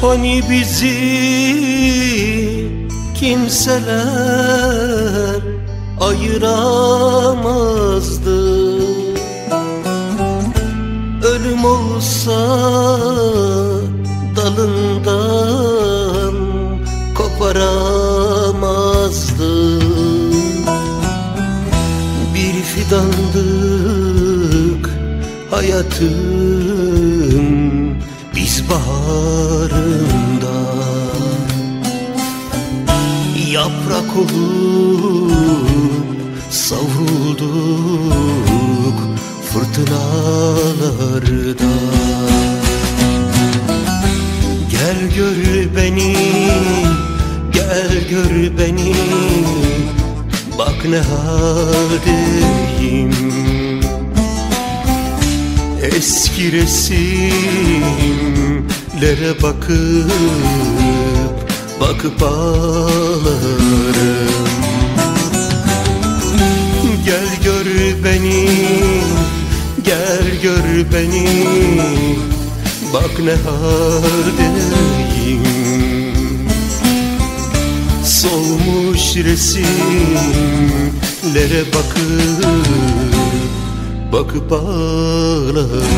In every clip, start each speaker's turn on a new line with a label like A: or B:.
A: Hani bizi kimseler ayıramazdı. Ölüm olsa dalından koparamazdı. Bir fidandık hayatın biz baharında. Yaprak olup savrulduk fırtınalarda. Gel gör beni, gel gör beni, bak ne haldeyim. Eski resimlere bakıp ağlarım. Gel gör beni, gel gör beni, bak ne haldeyim. Solmuş resimlere bakıp ağlarım.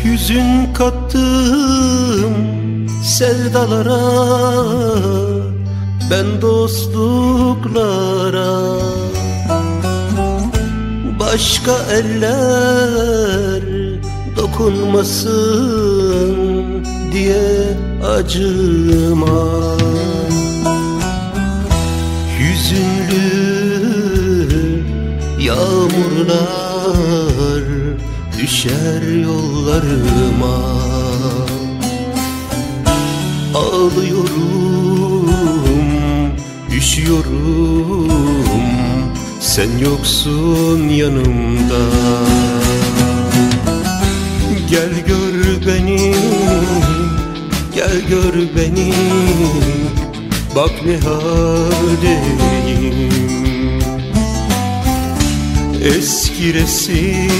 A: Hüzün kattım sevdalara, ben dostluklara. Başka eller dokunmasın diye acıma. Hüzünlü yağmurlar düşer yollarıma. Ağlıyorum, üşüyorum, sen yoksun yanımda. Gel gör beni, gel gör beni, bak ne haldeyim. Eski resimlere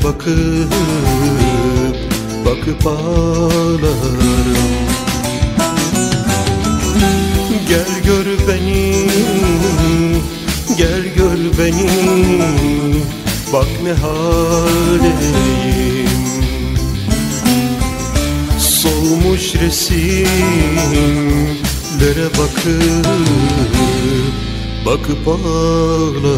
A: bakıp ağlarım. Gel gör beni, gel gör beni, bak ne haldeyim. Solmuş resimlere bakıp ağlarım.